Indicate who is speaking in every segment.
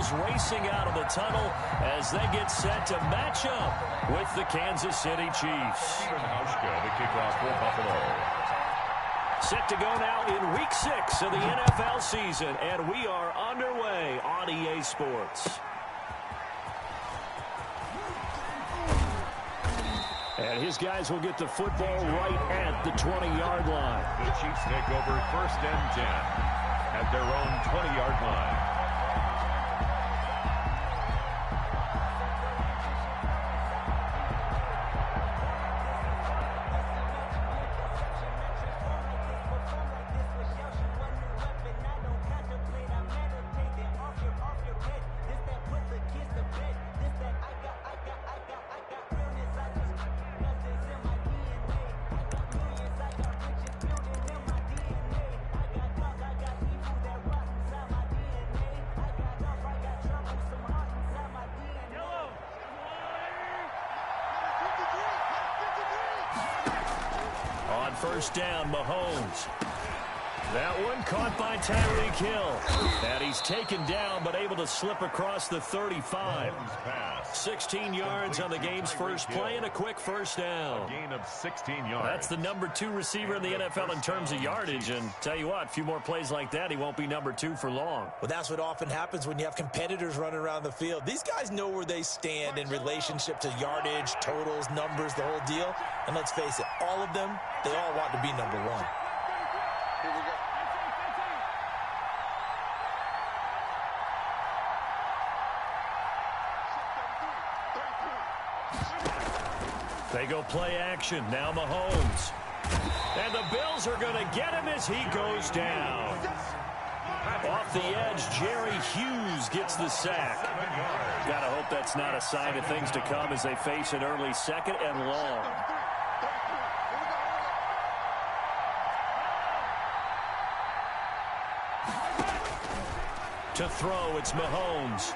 Speaker 1: Bills racing out of the tunnel as they get set to match up with the Kansas City Chiefs.
Speaker 2: The kickoff for Buffalo.
Speaker 1: Set to go now in Week 6 of the NFL season, and we are underway on EA Sports. And his guys will get the football right at the 20-yard line.
Speaker 2: The Chiefs take over 1st and 10 at their own 20-yard line.
Speaker 1: First down, Mahomes. That one caught by Tyreek Hill. And he's taken down, but able to slip across the 35. 16 yards on the game's first play and a quick first down.
Speaker 2: A gain of 16 yards.
Speaker 1: That's the number 2 receiver in the NFL in terms of yardage. And tell you what, a few more plays like that, he won't be number 2 for long.
Speaker 3: Well, that's what often happens when you have competitors running around the field. These guys know where they stand in relationship to yardage, totals, numbers, the whole deal. And let's face it, all of them, they all want to be number 1.
Speaker 1: They go play action. Now Mahomes. And the Bills are going to get him as he goes down. Off the edge, Jerry Hughes gets the sack. Gotta hope that's not a sign of things to come as they face an early 2nd and long. To throw, it's Mahomes.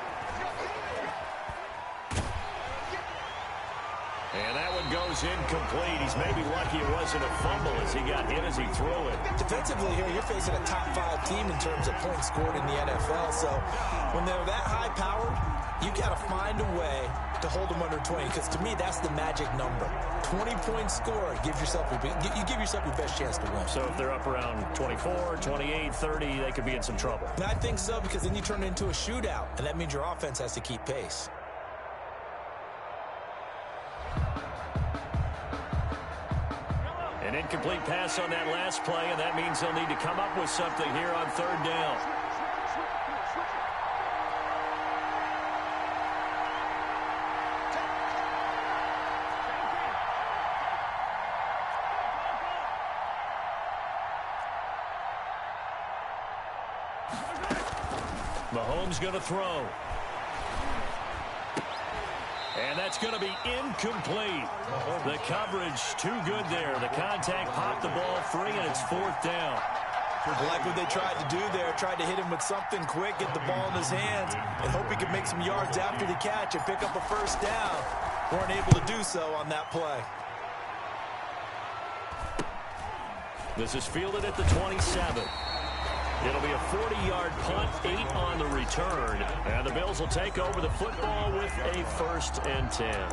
Speaker 1: And that one goes incomplete. He's maybe lucky it wasn't a fumble as he got hit as he threw it.
Speaker 3: Defensively here, you're facing a top 5 team in terms of points scored in the NFL. So when they're that high-powered, you got to find a way to hold them under 20. Because to me, that's the magic number. 20 points scored. You give yourself your best chance to win.
Speaker 1: So if they're up around 24, 28, 30, they could be in some trouble.
Speaker 3: And I think so, because then you turn it into a shootout. And that means your offense has to keep pace.
Speaker 1: An incomplete pass on that last play, and that means they'll need to come up with something here on 3rd down. Mahomes going to throw. And that's going to be incomplete. The coverage too good there. The contact popped the ball free, and it's 4th down.
Speaker 3: I like what they tried to do there. Tried to hit him with something quick, get the ball in his hands, and hope he could make some yards after the catch and pick up a first down. Weren't able to do so on that play.
Speaker 1: This is fielded at the 27. It'll be a 40-yard punt, 8 on the return. And the Bills will take over the football with a 1st and 10.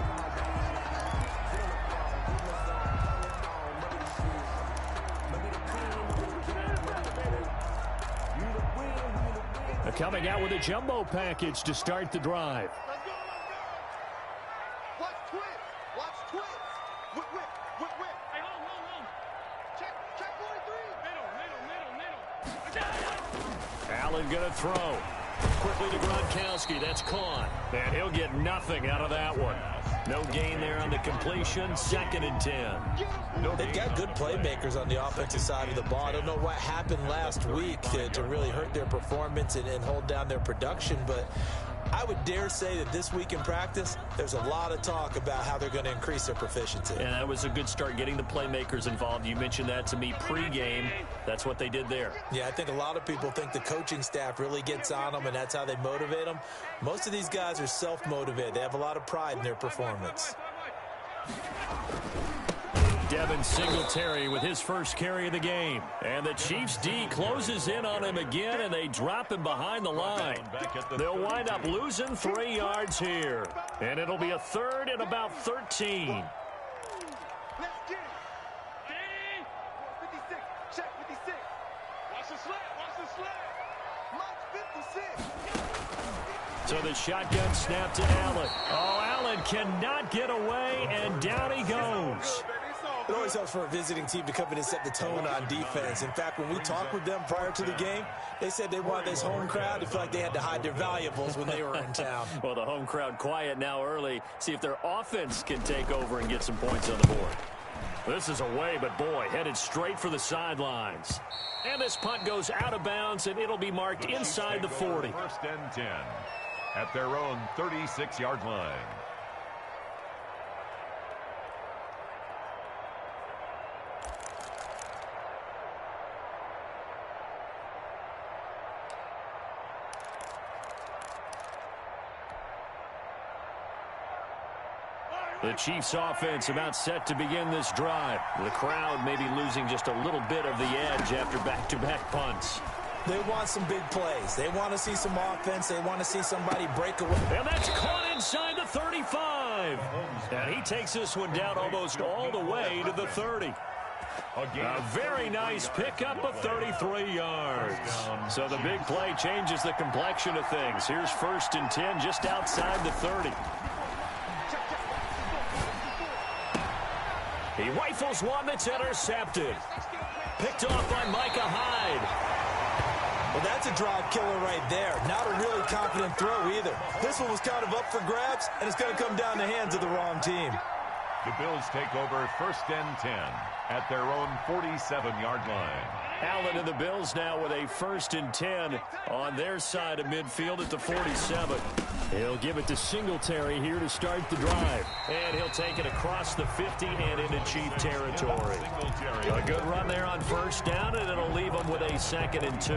Speaker 1: They're coming out with a jumbo package to start the drive. Allen going to throw. Quickly to Gronkowski. That's caught. And he'll get nothing out of that one. No gain there on the completion. 2nd and 10.
Speaker 3: They've got good playmakers on the offensive side of the ball. I don't know what happened last week to really hurt their performance and hold down their production, but I would dare say that this week in practice, there's a lot of talk about how they're going to increase their proficiency.
Speaker 1: And that was a good start, getting the playmakers involved. You mentioned that to me pregame. That's what they did there.
Speaker 3: Yeah, I think a lot of people think the coaching staff really gets on them, and that's how they motivate them. Most of these guys are self-motivated. They have a lot of pride in their performance.
Speaker 1: Devin Singletary with his first carry of the game. And the Chiefs D closes in on him again, and they drop him behind the line. They'll wind up losing 3 yards here. And it'll be a third and about 13. So the shotgun snap to Allen. Oh, Allen cannot get away, and down he goes.
Speaker 3: It always helps for a visiting team to come in and set the tone on defense. In fact, when we talked with them prior to the game, they said they wanted this home crowd to feel like they had to hide their valuables when they were in town.
Speaker 1: Well, the home crowd quiet now early. See if their offense can take over and get some points on the board. This is away, but boy, headed straight for the sidelines. And this punt goes out of bounds, and it'll be marked inside the 40.
Speaker 2: First and 10 at their own 36-yard line.
Speaker 1: The Chiefs offense about set to begin this drive. The crowd may be losing just a little bit of the edge after back-to-back punts.
Speaker 3: They want some big plays. They want to see some offense. They want to see somebody break away.
Speaker 1: And that's caught inside the 35. And he takes this one down almost all the way to the 30. A very nice pickup of 33 yards. So the big play changes the complexion of things. Here's 1st and 10 just outside the 30. He rifles one that's intercepted. Picked off by Micah Hyde.
Speaker 3: Well, that's a drive killer right there. Not a really confident throw either. This one was kind of up for grabs, and it's going to come down the hands of the wrong team.
Speaker 2: The Bills take over 1st and 10 at their own 47-yard line.
Speaker 1: Allen and the Bills now with a 1st and 10 on their side of midfield at the 47. He'll give it to Singletary here to start the drive. And he'll take it across the 50 and into Chief territory. A good run there on 1st down, and it'll leave them with a 2nd and 2.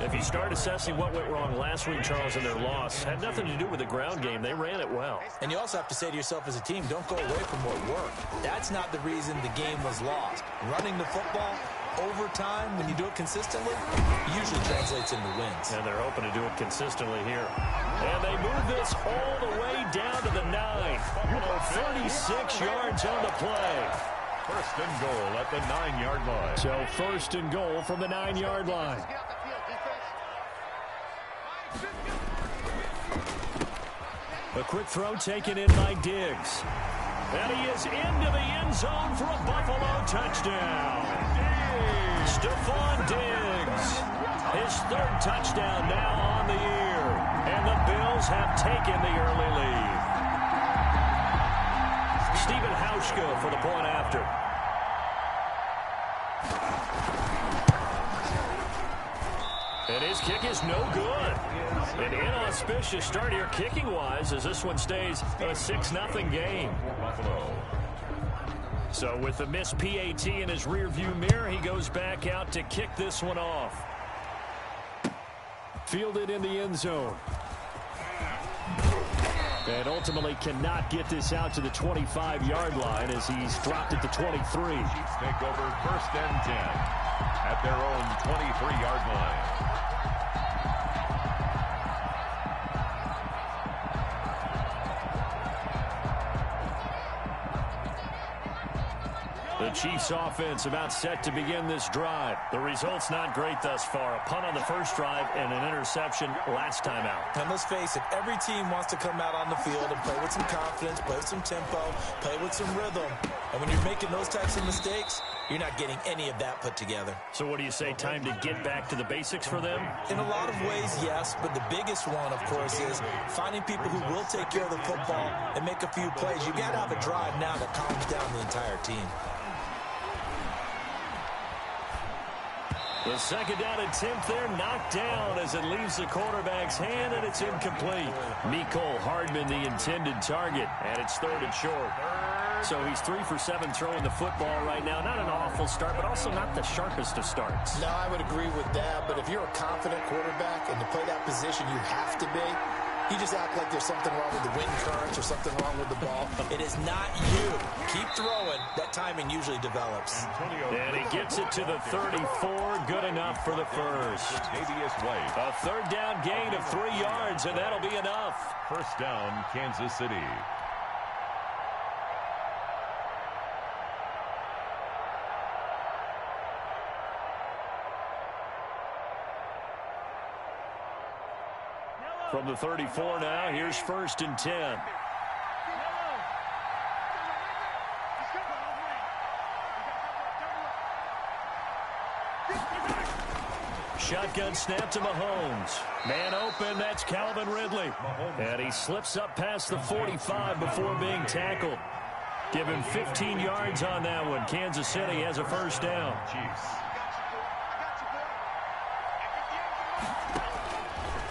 Speaker 1: If you start assessing what went wrong last week, Charles, in their loss, had nothing to do with the ground game. They ran it well.
Speaker 3: And you also have to say to yourself as a team, don't go away from what worked. That's not the reason the game was lost. Running the football over time, when you do it consistently, usually translates into wins.
Speaker 1: And they're hoping to do it consistently here. And they move this all the way down to the 9. 36 yards on the play.
Speaker 2: 1st and goal at the 9-yard line.
Speaker 1: So 1st and goal from the 9-yard line. A quick throw taken in by Diggs. And he is into the end zone for a Buffalo touchdown. Stephon Diggs. His 3rd touchdown now on the year. And the Bills have taken the early lead. Stephen Hauschka for the point after. And his kick is no good. An inauspicious start here kicking-wise as this one stays a 6-0 game. So with the missed PAT in his rearview mirror, he goes back out to kick this one off. Fielded in the end zone. And ultimately cannot get this out to the 25-yard line as he's dropped at the 23.
Speaker 2: Chiefs take over 1st and 10 at their own 23-yard line.
Speaker 1: The Chiefs offense about set to begin this drive. The result's not great thus far. A punt on the 1st drive and an interception last time out.
Speaker 3: And let's face it, every team wants to come out on the field and play with some confidence, play with some tempo, play with some rhythm. And when you're making those types of mistakes, you're not getting any of that put together.
Speaker 1: So what do you say, time to get back to the basics for them?
Speaker 3: In a lot of ways, yes, but the biggest one, of course, is finding people who will take care of the football and make a few plays. You got to have a drive now that calms down the entire team.
Speaker 1: The 2nd down attempt there knocked down as it leaves the quarterback's hand, and it's incomplete. Mecole Hardman, the intended target, and it's 3rd and short. So he's 3 for 7 throwing the football right now. Not an awful start, but also not the sharpest of starts.
Speaker 4: No, I would agree with that, but if you're a confident quarterback and to play that position you have to be,
Speaker 3: You just act like there's something wrong with the wind currents or something wrong with the ball. It is not you. Keep throwing. That timing usually develops.
Speaker 1: And he gets it to the 34. Good enough for the first. A third down gain of 3 yards, and that'll be enough.
Speaker 2: First down, Kansas City.
Speaker 1: From the 34 now, here's 1st and 10. Shotgun snap to Mahomes. Man open, that's Calvin Ridley. And he slips up past the 45 before being tackled. Give him 15 yards on that one. Kansas City has a first down.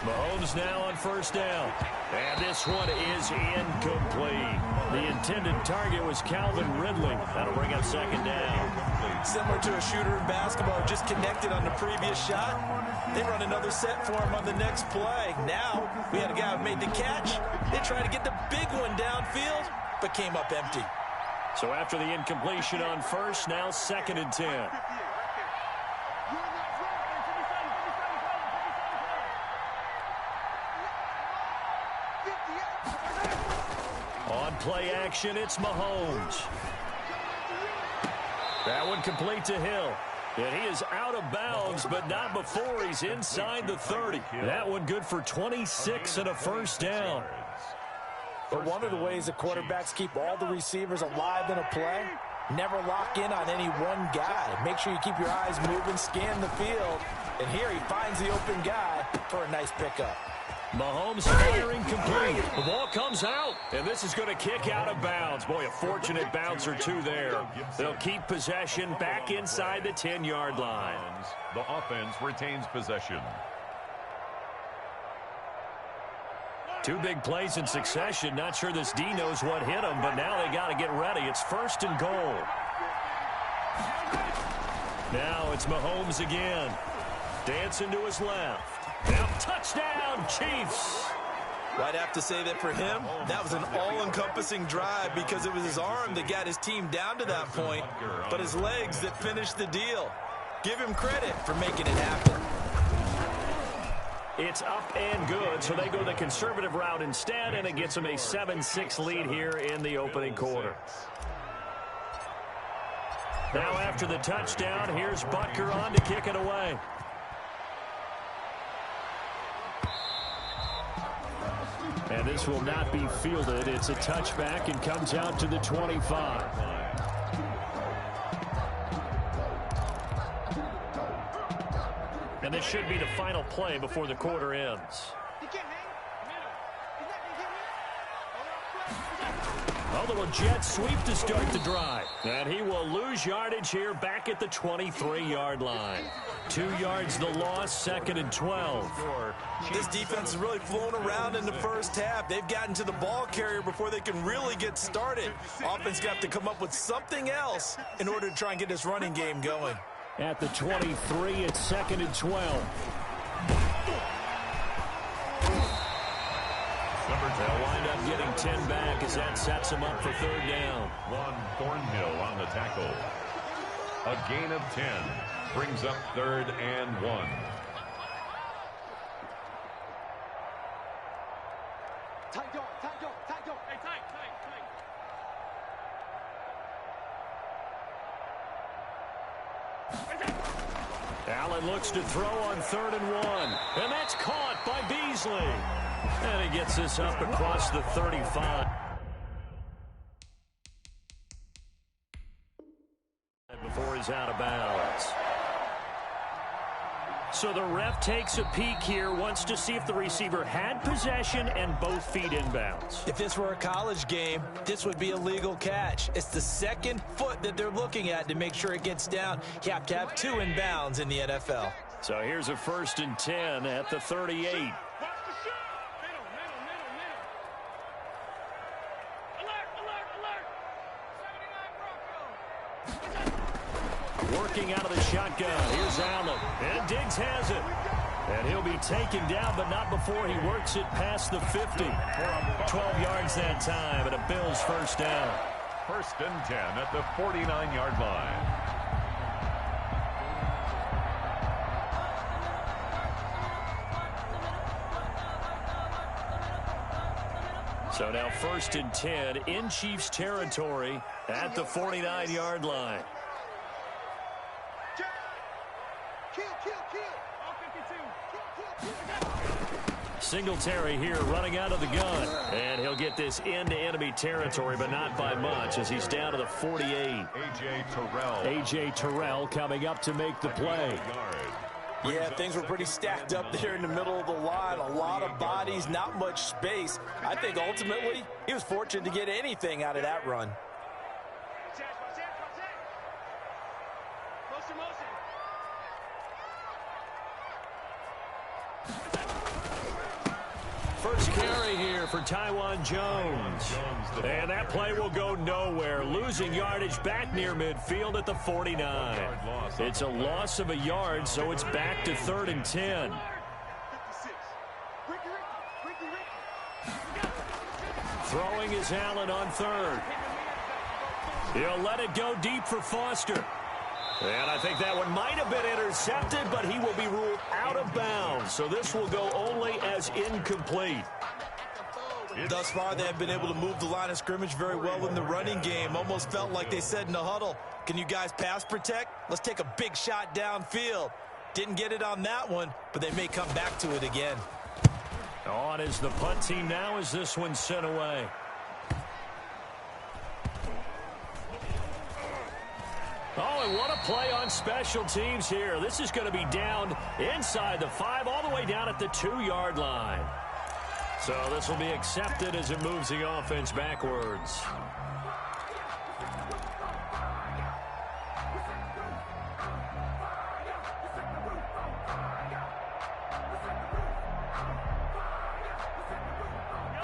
Speaker 1: Mahomes now on first down. And this one is incomplete. The intended target was Calvin Ridley. That'll bring up 2nd down.
Speaker 3: Similar to a shooter in basketball, just connected on the previous shot. They run another set for him on the next play. Now, we had a guy who made the catch. They tried to get the big one downfield, but came up empty.
Speaker 1: So after the incompletion on first, now 2nd and 10. On play action, it's Mahomes. That one complete to Hill. And he is out of bounds, but not before he's inside the 30. That one good for 26 and a first down.
Speaker 3: But one of the ways the quarterbacks keep all the receivers alive in a play, never lock in on any one guy. Make sure you keep your eyes moving, scan the field. And here he finds the open guy for a nice pickup.
Speaker 1: Mahomes firing complete. The ball comes out, and this is going to kick out of bounds. Boy, a fortunate bounce or two there. They'll keep possession back inside the 10-yard line.
Speaker 2: The offense retains possession.
Speaker 1: 2 big plays in succession. Not sure this D knows what hit him, but now they got to get ready. It's 1st and goal. Now it's Mahomes again. Dancing to his left. Now touchdown, Chiefs.
Speaker 3: I'd have to say that for him, that was an all-encompassing drive because it was his arm that got his team down to that point, but his legs that finished the deal. Give him credit for making it happen.
Speaker 1: It's up and good, so they go the conservative route instead, and it gets them a 7-6 lead here in the opening quarter. Now after the touchdown, here's Butker on to kick it away. And this will not be fielded. It's a touchback and comes out to the 25. And this should be the final play before the quarter ends. A little jet sweep to start the drive. And he will lose yardage here back at the 23-yard line. 2 yards the loss, 2nd and 12.
Speaker 3: This defense is really flown around in the first half. They've gotten to the ball carrier before they can really get started. Offense got to come up with something else in order to try and get this running game going.
Speaker 1: At the 23, it's 2nd and 12. They'll wind up getting 10 back as that sets them up for 3rd down.
Speaker 2: Ron Thornhill on the tackle. A gain of 10 brings up 3rd and 1.
Speaker 1: Allen looks to throw on 3rd and 1. And that's caught by Beasley. And he gets this up across the 35. Before he's out of bounds. So the ref takes a peek here, wants to see if the receiver had possession and both feet inbounds.
Speaker 3: If this were a college game, this would be a legal catch. It's the 2nd foot that they're looking at to make sure it gets down. You have to have 2 inbounds in the NFL.
Speaker 1: So here's a 1st and 10 at the 38. Working out of the shotgun. Here's Allen. And Diggs has it. And he'll be taken down, but not before he works it past the 50. 12 yards that time, and a Bills first down.
Speaker 2: 1st and 10 at the 49-yard line.
Speaker 1: So now 1st and 10 in Chiefs territory at the 49-yard line. Singletary here running out of the gun. And he'll get this into enemy territory, but not by much as he's down to the 48. A.J. Terrell coming up to make the play.
Speaker 3: Yeah, things were pretty stacked up there in the middle of the line. A lot of bodies, not much space. I think ultimately he was fortunate to get anything out of that run.
Speaker 1: First carry here for Taiwan Jones. And that play will go nowhere. Losing yardage back near midfield at the 49. It's a loss of a yard, so it's back to 3rd and 10. Throwing is Allen on 3rd. He'll let it go deep for Foster. And I think that one might have been intercepted, but he will be ruled out of bounds. So this will go only as incomplete.
Speaker 3: Thus far, they have been able to move the line of scrimmage very well in the running game. Almost felt like they said in the huddle, can you guys pass protect? Let's take a big shot downfield. Didn't get it on that one, but they may come back to it again.
Speaker 1: On is the punt team now as this one's sent away. Oh, and what a play on special teams here. This is going to be down inside the 5, all the way down at the 2-yard line. So this will be accepted as it moves the offense backwards.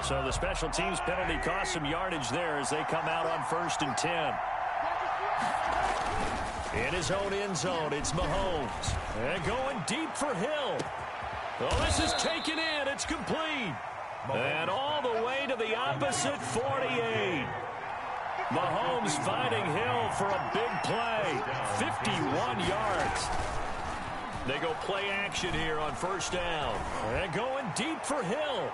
Speaker 1: So the special teams penalty cost some yardage there as they come out on 1st and 10. In his own end zone, it's Mahomes. And going deep for Hill. Oh, this is taken in. It's complete. And all the way to the opposite 48. Mahomes finding Hill for a big play. 51 yards. They go play action here on 1st down. And going deep for Hill.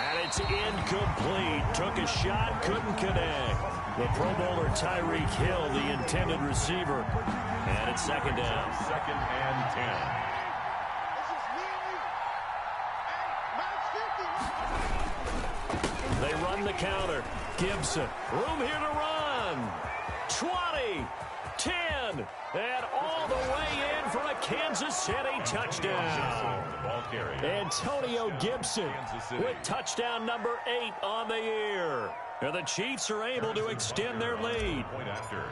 Speaker 1: And it's incomplete. Took a shot, couldn't connect. The Pro Bowler Tyreek Hill, the intended receiver. And it's 2nd down.
Speaker 2: 2nd and
Speaker 1: 10. They run the counter. Gibson, room here to run. 20, 10, and all the way in for a Kansas City touchdown. Antonio Gibson with touchdown number 8 on the year. And the Chiefs are able to extend their lead.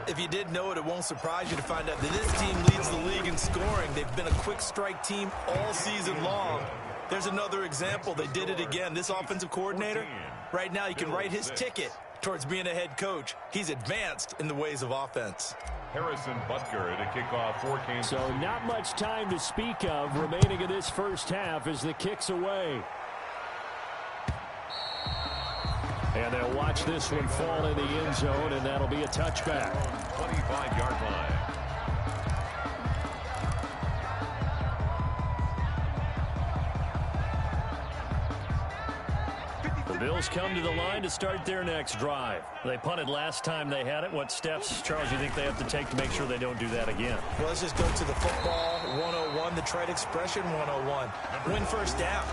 Speaker 3: If you didn't know it, it won't surprise you to find out that this team leads the league in scoring. They've been a quick strike team all season long. There's another example. They did it again. This offensive coordinator, right now you can write his ticket towards being a head coach. He's advanced in the ways of offense.
Speaker 2: Harrison Butker to kick off for Kansas.
Speaker 1: So not much time to speak of remaining in this first half as the kick's away. And they'll watch this one fall in the end zone, and that'll be a touchback.
Speaker 2: 25-yard line.
Speaker 1: The Bills come to the line to start their next drive. They punted last time they had it. What steps, Charles, you think they have to take to make sure they don't do that again?
Speaker 3: Well, let's just go to the football 101, the trade expression 101. Win 1st down.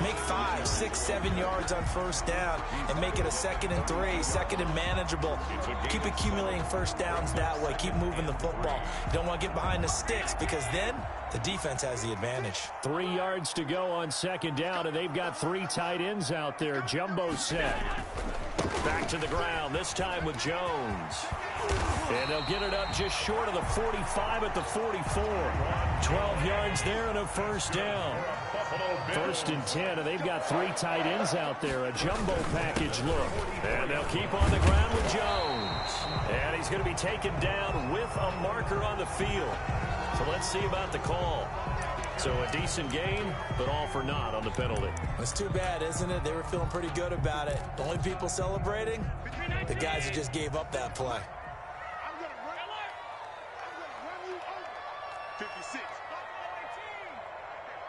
Speaker 3: Make 5, 6, 7 yards on 1st down and make it a 2nd and 3, 2nd and manageable. Keep accumulating 1st downs that way. Keep moving the football. You don't want to get behind the sticks because then the defense has the advantage. 3
Speaker 1: yards to go on 2nd down, and they've got 3 tight ends out there. Jumbo set. Back to the ground, this time with Jones. And they'll get it up just short of the 45 at the 44. 12 yards there and a 1st down. 1st and 10, and they've got 3 tight ends out there. A jumbo package look. And they'll keep on the ground with Jones. And he's going to be taken down with a marker on the field. So let's see about the call. So a decent game, but all for naught on the penalty.
Speaker 3: It's too bad, isn't it? They were feeling pretty good about it. The only people celebrating, the guys who just gave up that play.
Speaker 4: 56.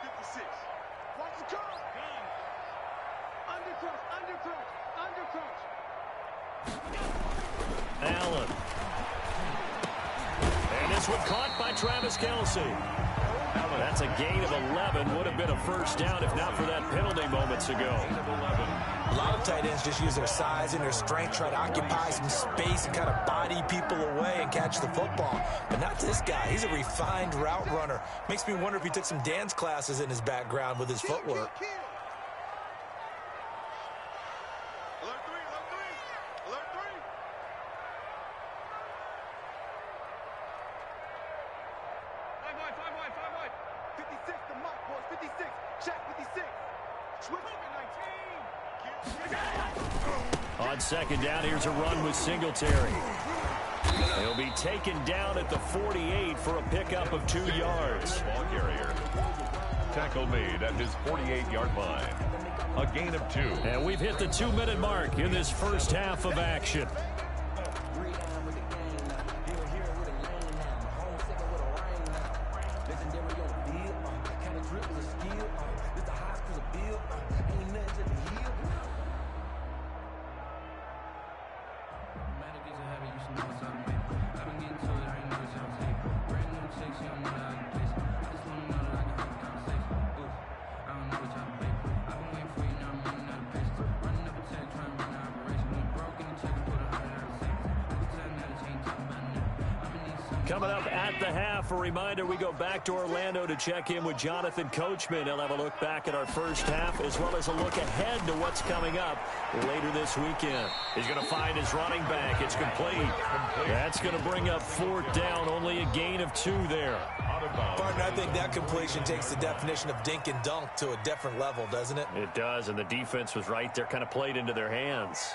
Speaker 4: 56. Watch the car. Undercrush.
Speaker 1: Allen. And this one caught by Travis Kelce. That's a gain of 11. Would have been a first down if not for that penalty moments ago.
Speaker 3: A lot of tight ends just use their size and their strength, try to occupy some space and kind of body people away and catch the football. But not this guy. He's a refined route runner. Makes me wonder if he took some dance classes in his background with his footwork.
Speaker 1: On second down, here's a run with Singletary. He'll be taken down at the 48 for a pickup of 2 yards.
Speaker 2: Ball carrier. Tackle made at his 48-yard line. A gain of 2.
Speaker 1: And we've hit the 2-minute mark in this first half of action. Coming up at the half, a reminder, we go back to Orlando to check in with Jonathan Coachman. He'll have a look back at our first half as well as a look ahead to what's coming up later this weekend. He's going to find his running back. It's complete. That's going to bring up 4th down. Only a gain of 2 there.
Speaker 3: Partner, I think that completion takes the definition of dink and dunk to a different level, doesn't it?
Speaker 1: It does, and the defense was right there, kind of played into their hands.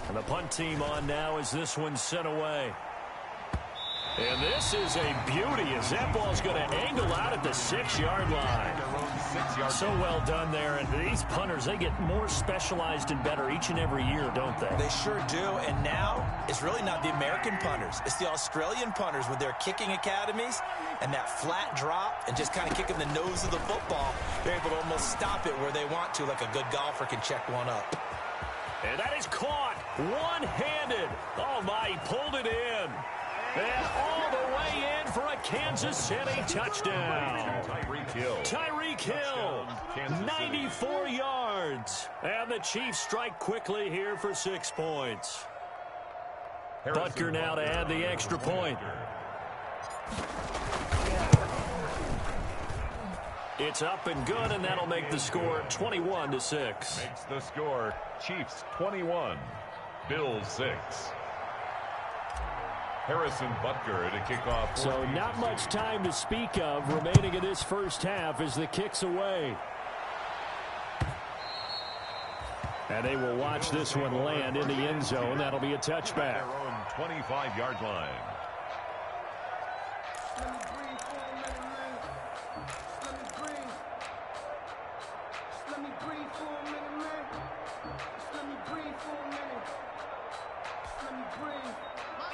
Speaker 1: And the punt team on now as this one's sent away. And this is a beauty as that ball's going to angle out at the 6-yard line. So well done there. And these punters, they get more specialized and better each and every year, don't they?
Speaker 3: They sure do. And now it's really not the American punters. It's the Australian punters with their kicking academies and that flat drop and just kind of kicking the nose of the football. They're able to almost stop it where they want to, like a good golfer can check one up.
Speaker 1: And that is caught one-handed. Oh, my, he pulled it in. And all the way in for a Kansas City touchdown. Tyreek Hill, 94 yards. And the Chiefs strike quickly here for 6 points. Butker now to add the extra point. It's up and good, and that'll make the score 21-6.
Speaker 2: Makes the score Chiefs 21, Bills 6. Harrison Butker to kick off.
Speaker 1: So not much time to speak of remaining in this first half as the kick's away. And they will watch this one land in the end zone. That'll be a touchback.
Speaker 2: Their own 25-yard line.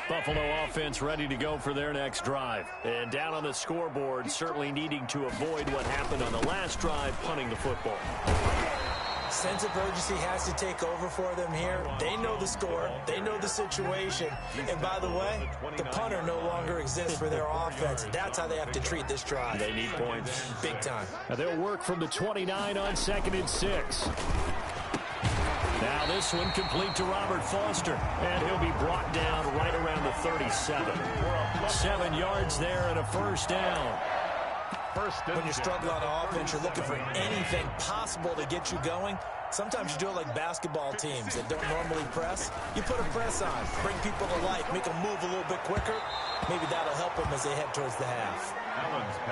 Speaker 1: Buffalo offense ready to go for their next drive. And down on the scoreboard, certainly needing to avoid what happened on the last drive, punting the football.
Speaker 3: Sense of urgency has to take over for them here. They know the score. They know the situation. And by the way, the punter no longer exists for their offense. That's how they have to treat this drive.
Speaker 1: They need points.
Speaker 3: Big time.
Speaker 1: Now they'll work from the 29 on 2nd and 6. Now this one complete to Robert Foster, and he'll be brought down right around the 37. 7 yards there and a first down.
Speaker 3: When you're struggling on offense, you're looking for anything possible to get you going. Sometimes you do it like basketball teams that don't normally press. You put a press on, bring people to life, make them move a little bit quicker. Maybe that'll help them as they head towards the half.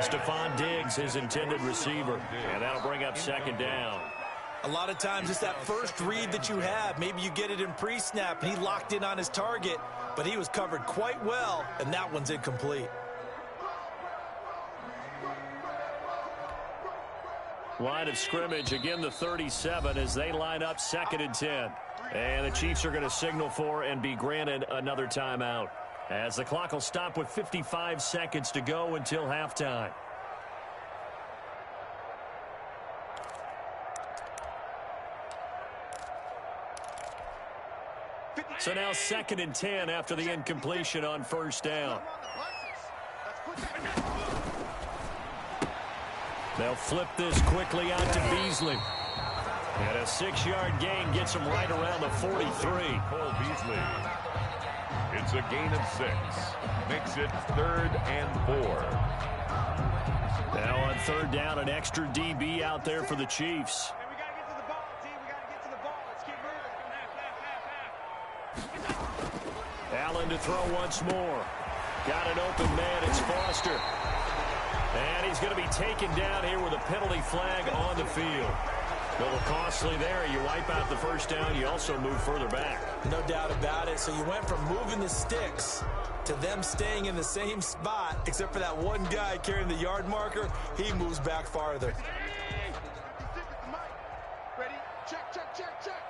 Speaker 1: Stephon Diggs, his intended receiver, and that'll bring up 2nd down.
Speaker 3: A lot of times it's that first read that you have. Maybe you get it in pre-snap, and he locked in on his target, but he was covered quite well, and that one's incomplete.
Speaker 1: Line of scrimmage, again the 37 as they line up 2nd and 10. And the Chiefs are going to signal for and be granted another timeout, as the clock will stop with 55 seconds to go until halftime. So now 2nd and 10 after the incompletion on 1st down. They'll flip this quickly out to Beasley. And a 6-yard gain gets him right around the 43.
Speaker 2: Cole Beasley. It's a gain of 6. Makes it 3rd and 4.
Speaker 1: Now on 3rd down, an extra DB out there for the Chiefs.
Speaker 4: We got to get to the ball, team. We got to get to the ball. Let's keep moving.
Speaker 1: Allen to throw once more. Got an open man. It's Foster. And he's going to be taken down here with a penalty flag on the field. A little costly there. You wipe out the 1st down. You also move further back.
Speaker 3: No doubt about it. So you went from moving the sticks to them staying in the same spot, except for that one guy carrying the yard marker. He moves back farther.
Speaker 4: Ready? Check, check, check, check.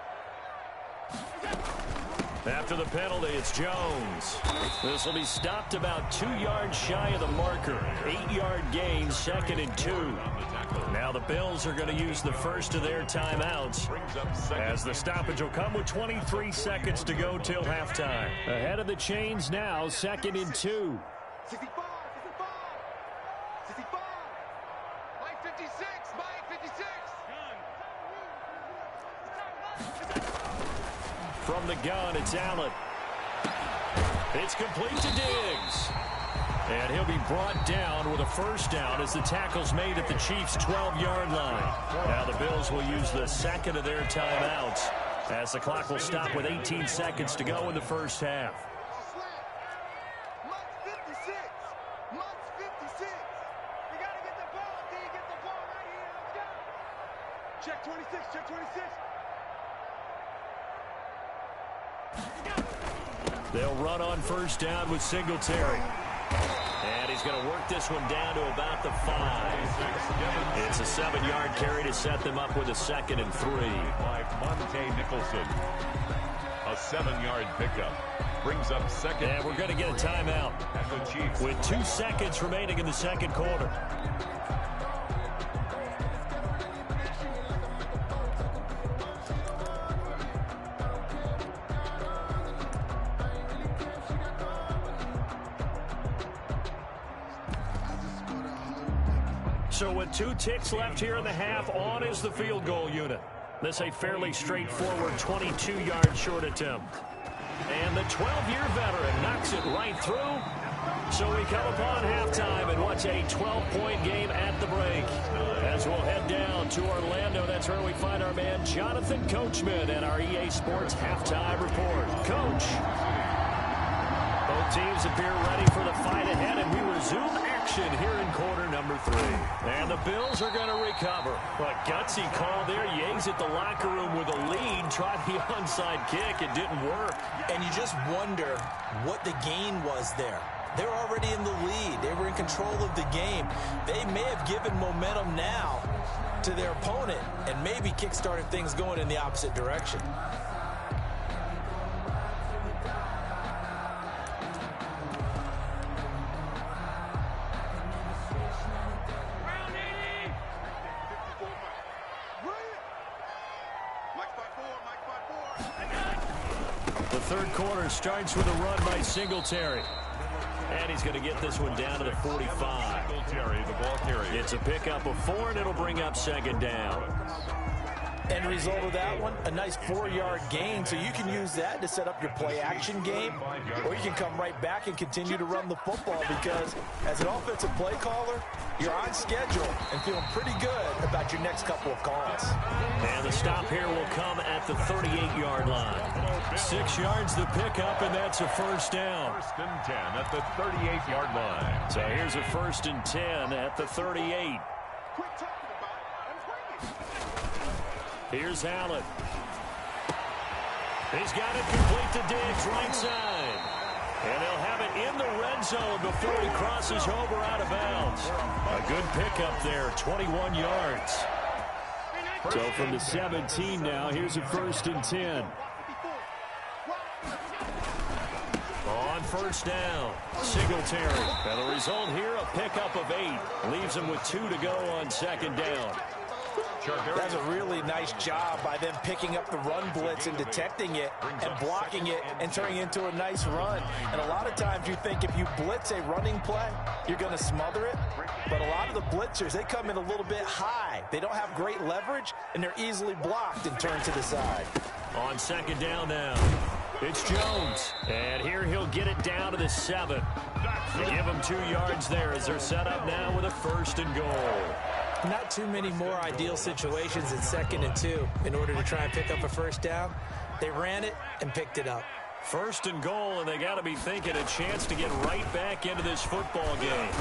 Speaker 1: After the penalty, it's Jones. This will be stopped about 2 yards shy of the marker. 8-yard gain, 2nd and 2. Now the Bills are going to use the first of their timeouts, as the stoppage will come with 23 seconds to go till halftime. Ahead of the chains now, 2nd and 2.
Speaker 4: 65, 65, 65. Mike 56, Mike 56.
Speaker 1: From the gun, it's Allen. It's complete to Diggs. And he'll be brought down with a 1st down as the tackle's made at the Chiefs' 12-yard line. Now the Bills will use the 2nd of their timeouts, as the clock will stop with 18 seconds to go in the 1st half.
Speaker 4: Mike 56. Mike 56. We got to get the ball, D. Get the ball right here. Let's go. Check 26. Check 26.
Speaker 1: They'll run on 1st down with Singletary. And he's going to work this one down to about the 5. It's a 7-yard carry to set them up with a 2nd and 3.
Speaker 2: By Monte Nicholson. A 7-yard pickup. Brings up 2nd.
Speaker 1: And we're going to get a timeout
Speaker 2: And the Chiefs
Speaker 1: with 2 seconds remaining in the 2nd quarter. So with 2 ticks left here in the half, on is the field goal unit. This a fairly straightforward 22-yard short attempt. And the 12-year veteran knocks it right through. So we come upon halftime in what's a 12-point game at the break. As we'll head down to Orlando, that's where we find our man Jonathan Coachman and our EA Sports halftime report. Coach. Both teams appear ready for the fight ahead, and we resume action here in quarter number 3. And the Bills are going to recover. A gutsy call there. You exit the locker room with a lead. Tried the onside kick. It didn't work.
Speaker 3: And you just wonder what the gain was there. They're already in the lead. They were in control of the game. They may have given momentum now to their opponent and maybe kick-started things going in the opposite direction.
Speaker 1: The 3rd quarter starts with a run by Singletary. And he's going to get this one down to the 45.
Speaker 2: Singletary, the ball carrier.
Speaker 1: It's a pickup of 4, and it'll bring up 2nd down.
Speaker 3: End result of that one, a nice 4-yard gain, so you can use that to set up your play-action game, or you can come right back and continue to run the football, because as an offensive play caller, you're on schedule and feeling pretty good about your next couple of calls.
Speaker 1: And the stop here will come at the 38-yard line. 6 yards the pickup, and that's a 1st down.
Speaker 2: 1st and 10 at the 38-yard line.
Speaker 1: So here's a 1st and 10 at the 38.
Speaker 4: Quit talking about it and bring it.
Speaker 1: Here's Allen. He's got it complete to Diggs, right side. And they'll have it in the red zone before he crosses over out of bounds. A good pickup there, 21 yards. So from the 17 now, here's a 1st and 10. On 1st down, Singletary. And the result here, a pickup of 8. Leaves him with 2 to go on 2nd down.
Speaker 3: That's a really nice job by them picking up the run blitz and detecting it and blocking it and turning it into a nice run. And a lot of times you think if you blitz a running play, you're going to smother it. But a lot of the blitzers, they come in a little bit high. They don't have great leverage, and they're easily blocked and turned to the side.
Speaker 1: On 2nd down now, it's Jones. And here he'll get it down to the 7. They give him 2 yards there as they're set up now with a 1st and goal.
Speaker 3: Not too many more ideal situations in 2nd and 2 in order to try and pick up a 1st down. They ran it and picked it up.
Speaker 1: 1st and goal, and they got to be thinking a chance to get right back into this football game.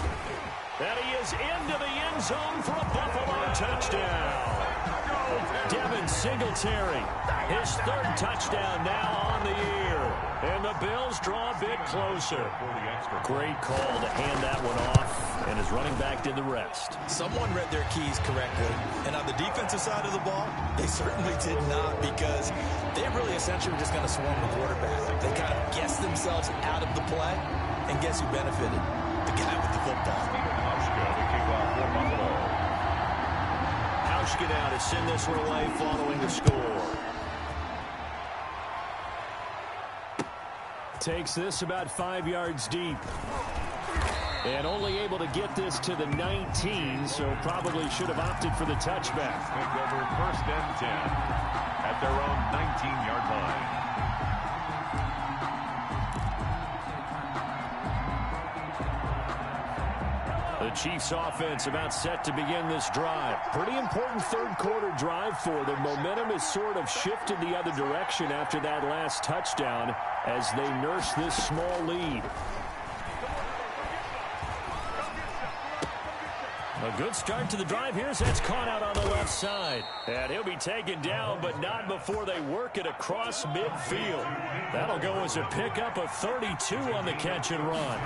Speaker 1: And he is into the end zone for a Buffalo touchdown. Devin Singletary, his 3rd touchdown now on the year. And the Bills draw a bit closer. Great call to hand that one off, and his running back did the rest.
Speaker 3: Someone read their keys correctly. And on the defensive side of the ball, they certainly did not, because they really essentially were just going to swarm the quarterback. They kind of guessed themselves out of the play, and guess who benefited? The guy with the football.
Speaker 1: Hauschka now to send this one away following the score. Takes this about 5 yards deep. And only able to get this to the 19, so probably should have opted for the touchback.
Speaker 2: Take over 1st and 10 at their own 19-yard line.
Speaker 1: The Chiefs offense about set to begin this drive. Pretty important 3rd quarter drive for them. Momentum has sort of shifted the other direction after that last touchdown as they nurse this small lead. A good start to the drive here as that's caught out on the left side. And he'll be taken down, but not before they work it across midfield. That'll go as a pickup of 32 on the catch and run.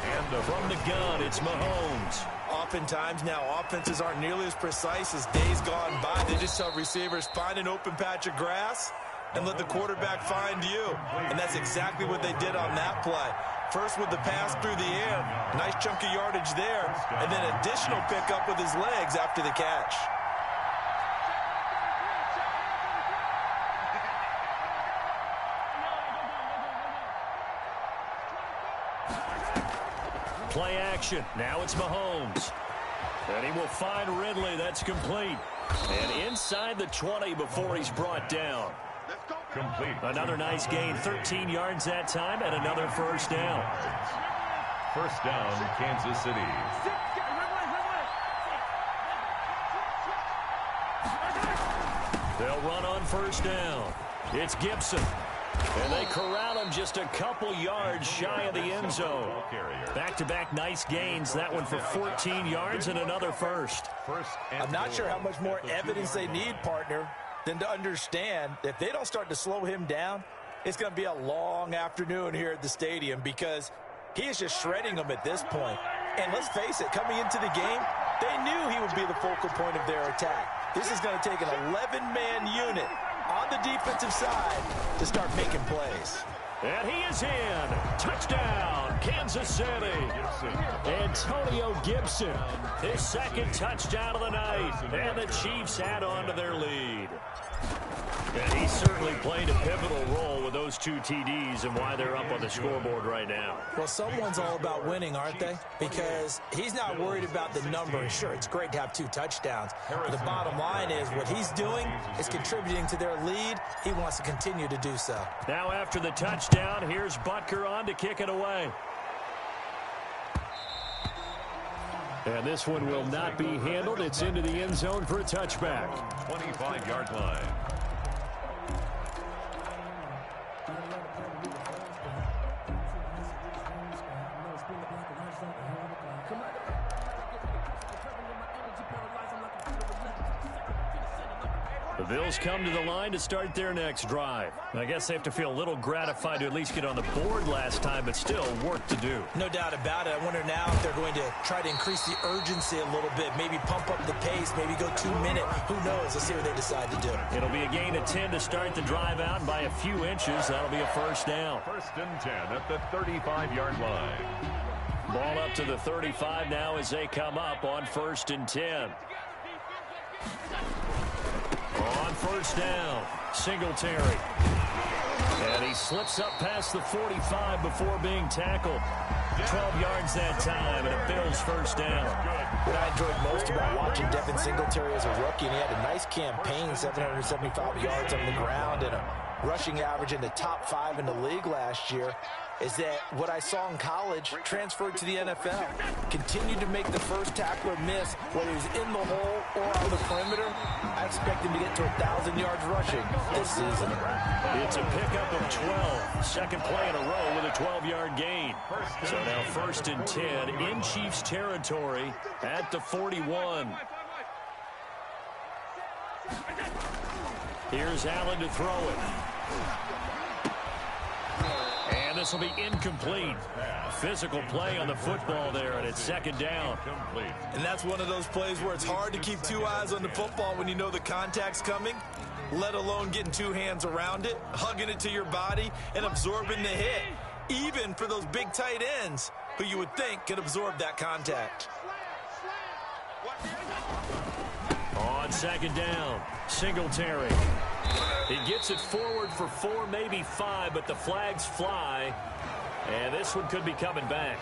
Speaker 1: And from the gun, it's Mahomes.
Speaker 3: Oftentimes now, offenses aren't nearly as precise as days gone by. They just tell receivers, find an open patch of grass and let the quarterback find you. And that's exactly what they did on that play. First with the pass through the air, nice chunk of yardage there, and then additional pickup with his legs after the catch.
Speaker 1: Play action. Now it's Mahomes. And he will find Ridley. That's complete. And inside the 20 before he's brought down.
Speaker 2: Complete.
Speaker 1: Another nice gain. 13 yards that time and another 1st down.
Speaker 2: 1st down, Kansas City.
Speaker 1: They'll run on 1st down. It's Gibson. And they corral him just a couple yards shy of the end zone. Back-to-back nice gains. That one for 14 yards and another 1st.
Speaker 3: I'm not sure how much more evidence they need, partner, than to understand that if they don't start to slow him down, it's going to be a long afternoon here at the stadium, because he is just shredding them at this point. And let's face it, coming into the game, they knew he would be the focal point of their attack. This is going to take an 11-man unit on the defensive side to start making plays.
Speaker 1: And he is in. Touchdown, Kansas City. Antonio Gibson, his 2nd touchdown of the night. And the Chiefs add on to their lead. And he certainly played a pivotal role with those 2 TDs and why they're up on the scoreboard right now.
Speaker 3: Well, someone's all about winning, aren't they? Because he's not worried about the number. Sure, it's great to have 2 touchdowns. But the bottom line is what he's doing is contributing to their lead. He wants to continue to do so.
Speaker 1: Now after the touchdown, here's Butker on to kick it away. And this one will not be handled. It's into the end zone for a touchback.
Speaker 2: 25-yard line.
Speaker 1: The Bills come to the line to start their next drive. I guess they have to feel a little gratified to at least get on the board last time, but still work to do.
Speaker 3: No doubt about it. I wonder now if they're going to try to increase the urgency a little bit, maybe pump up the pace, maybe go 2 minute. Who knows? Let's see what they decide to do.
Speaker 1: It'll be a gain of 10 to start the drive out, and by a few inches, that'll be a first down.
Speaker 2: 1st and 10 at the 35-yard line.
Speaker 1: Ball up to the 35 now as they come up on 1st and 10. On 1st down, Singletary. And he slips up past the 45 before being tackled. 12 yards that time, and a Bills 1st down.
Speaker 3: What I enjoyed most about watching Devin Singletary as a rookie, and he had a nice campaign, 775 yards on the ground and a rushing average in the top 5 in the league last year, is that what I saw in college transferred to the NFL. Continued to make the first tackler miss, whether he's in the hole or on the perimeter. I expect him to get to 1,000 yards rushing this season.
Speaker 1: It's a pickup of 12. Second play in a row with a 12-yard gain. So now 1st and 10 in Chiefs territory at the 41. Here's Allen to throw it. And this will be incomplete. Physical play on the football there, and it's 2nd down.
Speaker 3: And that's one of those plays where it's hard to keep 2 eyes on the football when you know the contact's coming, let alone getting 2 hands around it, hugging it to your body, and absorbing the hit, even for those big tight ends who you would think could absorb that contact.
Speaker 1: On 2nd down, Singletary. He gets it forward for 4, maybe 5, but the flags fly, and this one could be coming back.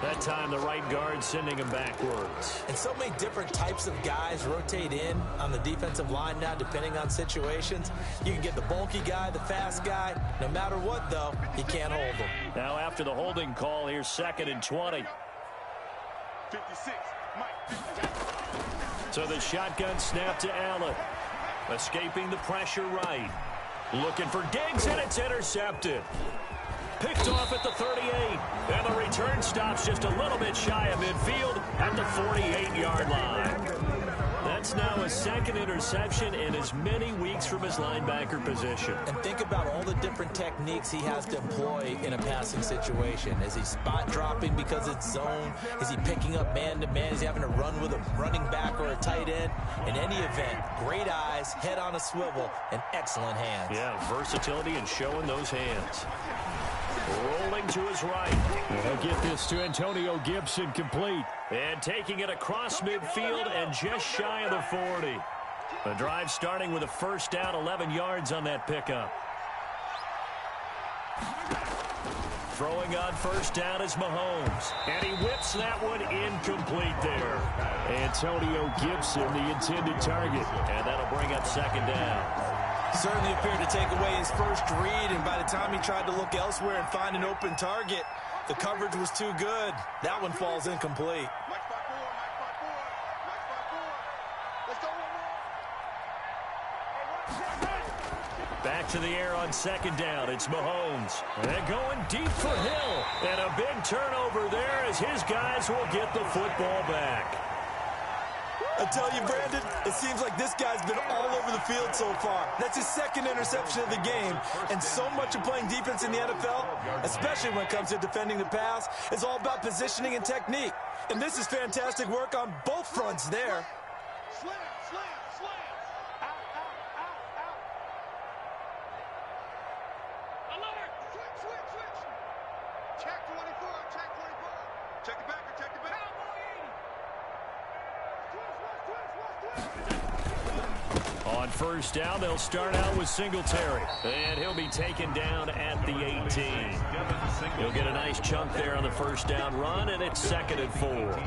Speaker 1: That time the right guard sending him backwards.
Speaker 3: And so many different types of guys rotate in on the defensive line now, depending on situations. You can get the bulky guy, the fast guy. No matter what, though, you can't hold them.
Speaker 1: Now after the holding call, here's 2nd and 20.
Speaker 4: 56, Mike.
Speaker 1: So the shotgun snap to Allen. Escaping the pressure right. Looking for Diggs, and it's intercepted. Picked off at the 38. And the return stops just a little bit shy of midfield at the 48-yard line. That's now a 2nd interception in as many weeks from his linebacker position.
Speaker 3: And think about all the different techniques he has to employ in a passing situation. Is he spot dropping because it's zone? Is he picking up man-to-man? Is he having to run with a running back or a tight end? In any event, great eyes, head on a swivel, and excellent hands.
Speaker 1: Yeah, versatility and showing those hands. Rolling to his right. He'll get this to Antonio Gibson complete. And taking it across midfield and just shy of the 40. The drive starting with a 1st down, 11 yards on that pickup. Throwing on 1st down is Mahomes. And he whips that one incomplete there. Antonio Gibson, the intended target. And that'll bring up 2nd down.
Speaker 3: Certainly appeared to take away his first read, and by the time he tried to look elsewhere and find an open target, the coverage was too good. That one falls incomplete.
Speaker 1: Back to the air on 2nd down. It's Mahomes. And going deep for Hill. And a big turnover there as his guys will get the football back.
Speaker 3: I tell you, Brandon, it seems like this guy's been all over the field so far. That's his 2nd interception of the game. And so much of playing defense in the NFL, especially when it comes to defending the pass, is all about positioning and technique. And this is fantastic work on both fronts there.
Speaker 4: Slam, slam, slam. Out, out, out, out. Alert! Switch, switch, switch. Check 24, check 24. Check the backer, check the backer.
Speaker 1: On 1st down, they'll start out with Singletary. And he'll be taken down at the 18. He'll get a nice chunk there on the 1st down run, and it's 2nd and 4.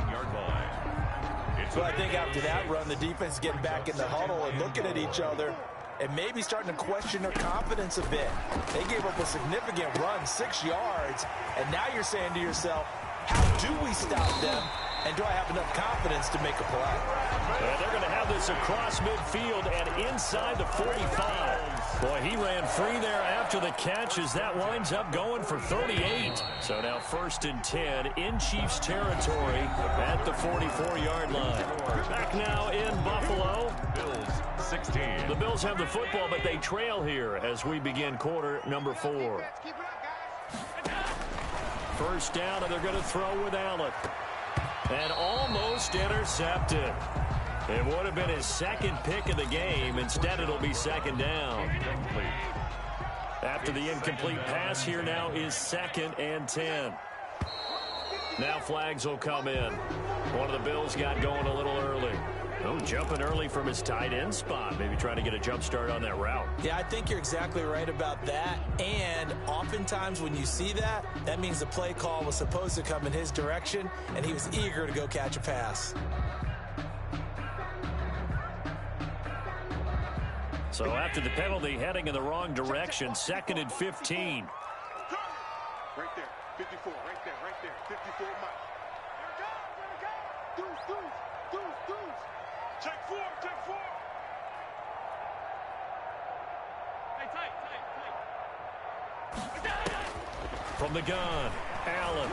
Speaker 3: So I think after that run, the defense is getting back in the huddle and looking at each other and maybe starting to question their confidence a bit. They gave up a significant run, 6 yards, and now you're saying to yourself, how do we stop them? And do I have enough confidence to make a play?
Speaker 1: And they're going to have this across midfield and inside the 45. Boy, he ran free there after the catch as that winds up going for 38. So now 1st and 10 in Chiefs territory at the 44-yard line. Back now in Buffalo.
Speaker 2: Bills 16.
Speaker 1: The Bills have the football, but they trail here as we begin quarter number 4. First down, and they're going to throw with Allen. And almost intercepted. It would have been his second pick of the game. Instead, it'll be second down. After the incomplete pass, here now is 2nd and 10. Now flags will come in. One of the Bills got going a little early. Oh, jumping early from his tight end spot. Maybe trying to get a jump start on that route.
Speaker 3: Yeah, I think you're exactly right about that. And oftentimes when you see that, that means the play call was supposed to come in his direction, and he was eager to go catch a pass.
Speaker 1: So after the penalty, heading in the wrong direction, 2nd and 15.
Speaker 4: Right there, 54, right there, 54 miles. Deuce. Check 4. Hey, tight.
Speaker 1: From the gun, Allen.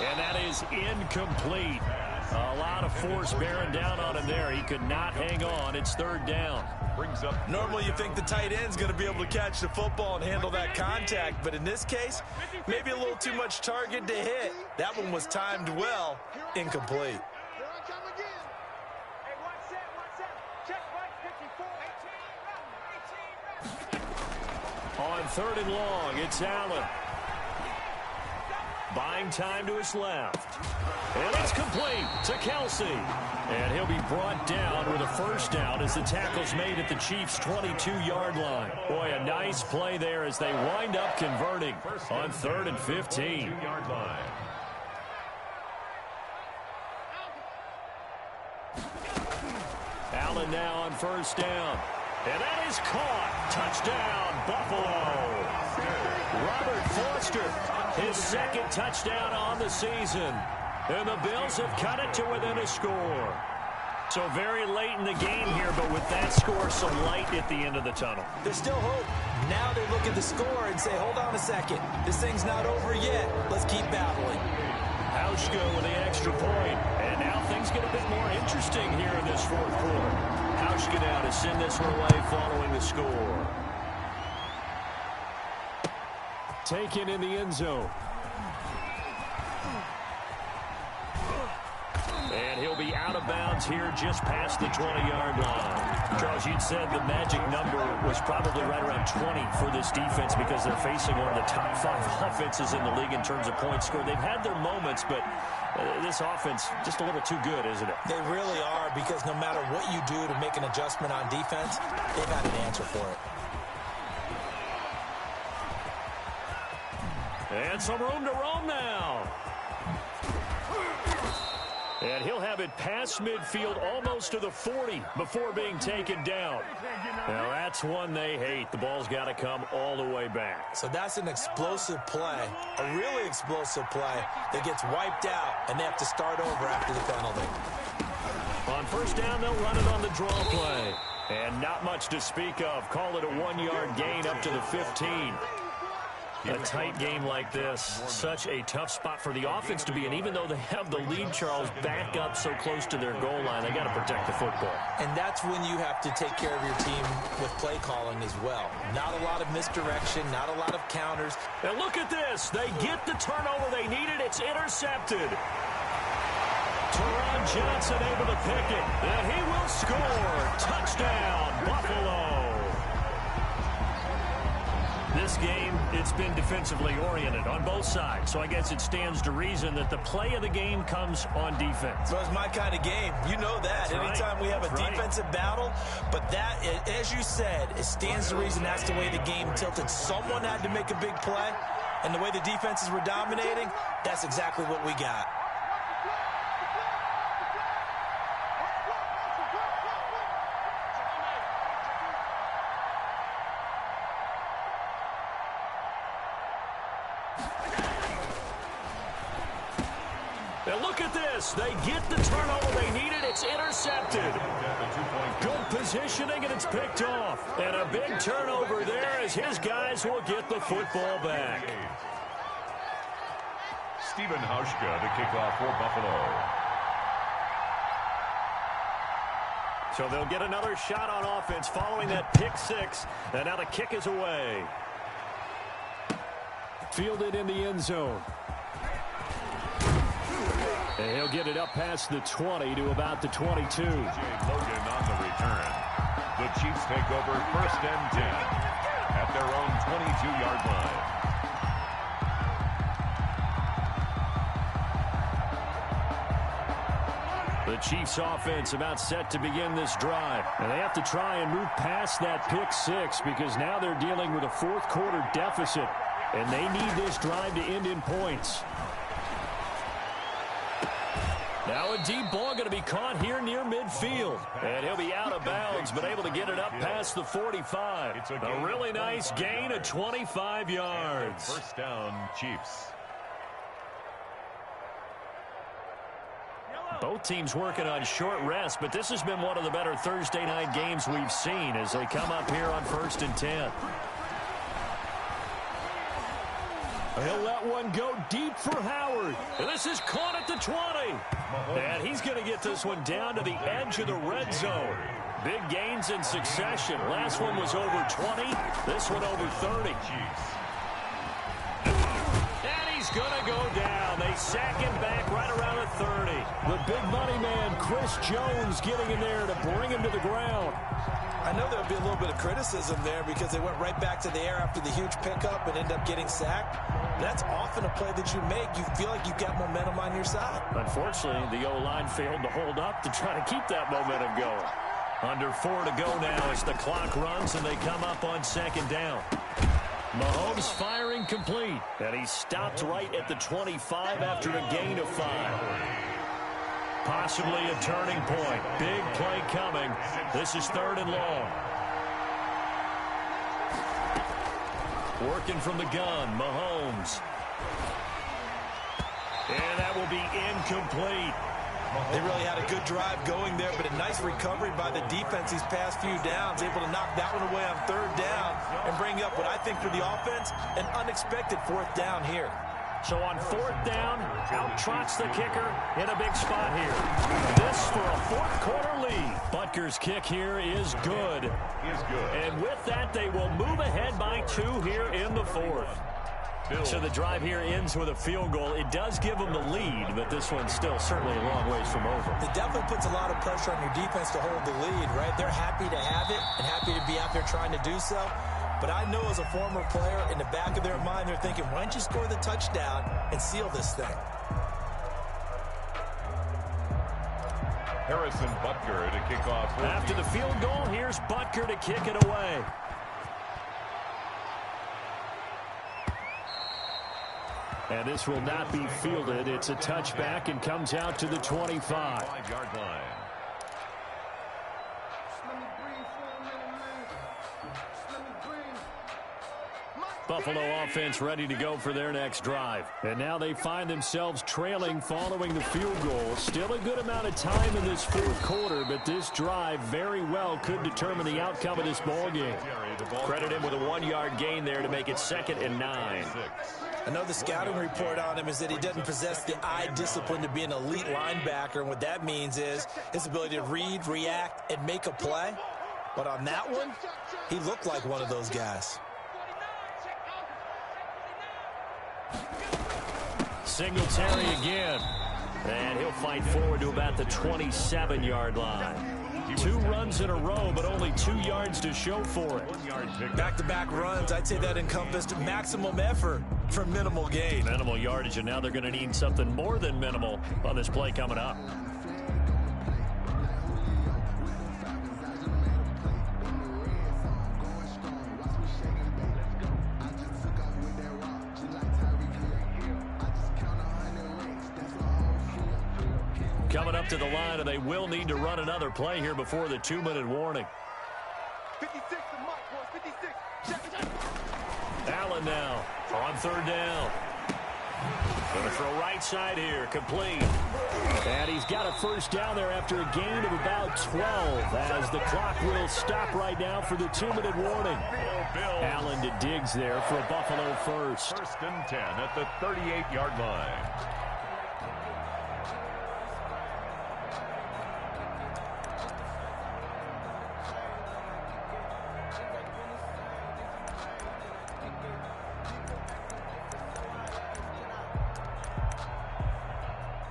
Speaker 1: And that is incomplete. A lot of force bearing down on him there. He could not hang on. It's 3rd down.
Speaker 2: Brings up.
Speaker 3: Normally you think the tight end's going to be able to catch the football and handle that contact, but in this case, maybe a little too much target to hit. That one was timed well, incomplete.
Speaker 4: Here I come again. Hey, watch that. Check right, 54. 18.
Speaker 1: On 3rd and long, it's Allen. Buying time to his left. And it's complete to Kelsey. And he'll be brought down with a first down as the tackle's made at the Chiefs' 22-yard line. Boy, a nice play there as they wind up converting on 3rd and 15.
Speaker 2: 22-yard line.
Speaker 1: Allen now on first down. And that is caught. Touchdown, Buffalo. Robert Foster, his 2nd touchdown on the season. And the Bills have cut it to within a score. So very late in the game here, but with that score, some light at the end of the tunnel.
Speaker 3: There's still hope. Now they look at the score and say, hold on a second. This thing's not over yet. Let's keep battling.
Speaker 1: Hauschka with the extra point. And now things get a bit more interesting here in this 4th quarter. Hauschka now to send this one away following the score. Taken in the end zone. And he'll be out of bounds here just past the 20-yard line. Charles, you'd said the magic number was probably right around 20 for this defense because they're facing one of the top 5 offenses in the league in terms of points scored. They've had their moments, but this offense just a little too good, isn't it? They really are, because no matter what you do to make an adjustment on defense, they've got an answer for it. And some room to roam now. And he'll have it past midfield almost to the 40 before being taken down. Now that's one they hate. The ball's got to come all the way back. So that's an explosive play, a really explosive play that gets wiped out, and they have to start over after the penalty. On first down, they'll run it on the draw play. And not much to speak of. Call it a 1-yard gain up to the 15. A tight game like this, such a tough spot for the offense to be in. Even though they have the lead, Charles, back up so close to their goal line, they got to protect the football. And that's when you have to take care of your team with play calling as well. Not a lot of misdirection, not a lot of counters. And look at this. They get the turnover they needed. It's intercepted. Teron Johnson able to pick it, and he will score. Touchdown, Buffalo. This game, it's been defensively oriented on both sides, so I guess it stands to reason that the play of the game comes on defense. Well, it's my kind of game. You know that. That's anytime we have a defensive battle, but that, as you said, it stands to reason that's the way the game tilted. Someone had to make a big play, and the way the defenses were dominating, that's exactly what we got. And look at this. They get the turnover they needed. It's intercepted. Good positioning, and it's picked off. And a big turnover there as his guys will get the football back.
Speaker 2: Stephen Hauschka to kick off for Buffalo.
Speaker 1: So they'll get another shot on offense following that pick six. And now the kick is away. Fielded in the end zone. And he'll get it up past the 20 to about the 22.
Speaker 2: Logan on the return. The Chiefs take over 1st and 10 at their own 22-yard line.
Speaker 1: The Chiefs offense about set to begin this drive. And they have to try and move past that pick six because now they're dealing with a fourth quarter deficit. And they need this drive to end in points. Now a deep ball going to be caught here near midfield. And he'll be out of bounds, but able to get it up past the 45. A really nice gain of 25 yards.
Speaker 2: 1st down, Chiefs.
Speaker 1: Both teams working on short rest, but this has been one of the better Thursday night games we've seen as they come up here on 1st and 10. He'll let one go deep for Howard. And this is caught at the 20. And he's going to get this one down to the edge of the red zone. Big gains in succession. Last one was over 20. This one over 30. And he's going to go down. They sack him back right around the 30. The big money man, Chris Jones, getting in there to bring him to the ground.
Speaker 3: I know there'll be a little bit of criticism there because they went right back to the air after the huge pickup and end up getting sacked. That's often a play that you make. You feel like you've got momentum on your side.
Speaker 1: Unfortunately, the O-line failed to hold up to try to keep that momentum going. Under 4 to go now as the clock runs and they come up on 2nd down. Mahomes firing complete. And he stopped right at the 25 after a gain of 5. Possibly a turning point. Big play coming. This is 3rd and long. Working from the gun, Mahomes. And that will be incomplete.
Speaker 3: They really had a good drive going there, but a nice recovery by the defense these past few downs, able to knock that one away on 3rd down and bring up what I think for the offense, an unexpected 4th down here.
Speaker 1: So on 4th down, out trots the kicker in a big spot here. This for a 4th quarter lead. Butker's kick here is good. And with that, they will move ahead by 2 here in the 4th. So the drive here ends with a field goal. It does give them the lead, but this one's still certainly a long ways from over.
Speaker 3: It definitely puts a lot of pressure on your defense to hold the lead, right? They're happy to have it and happy to be out there trying to do so. But I know as a former player, in the back of their mind, they're thinking, why don't you score the touchdown and seal this thing?
Speaker 2: Harrison Butker to kick off.
Speaker 1: After the field goal, here's Butker to kick it away. And this will not be fielded. It's a touchback and comes out to the 25.
Speaker 2: 5-yard line.
Speaker 1: Buffalo offense ready to go for their next drive. And now they find themselves trailing following the field goal. Still a good amount of time in this 4th quarter, but this drive very well could determine the outcome of this ball game. Credit him with a 1-yard gain there to make it 2nd and 9.
Speaker 3: I know the scouting report on him is that he doesn't possess the eye discipline to be an elite linebacker, and what that means is his ability to read, react, and make a play. But on that one, he looked like one of those guys.
Speaker 1: Singletary again. And he'll fight forward to about the 27-yard line. 2 runs in a row, but only 2 yards to show for it.
Speaker 3: Back-to-back runs, I'd say that encompassed maximum effort for minimal gain.
Speaker 1: Minimal yardage, and now they're going to need something more than minimal on this play coming up. Coming up to the line, and they will need to run another play here before the 2-minute warning.
Speaker 4: 56 to Mike, 56.
Speaker 1: Allen now on 3rd down. Going to throw right side here, complete. And he's got a 1st down there after a gain of about 12 as the clock will stop right now for the 2-minute warning. Allen to Diggs there for a Buffalo first.
Speaker 2: 1st and 10 at the 38-yard line.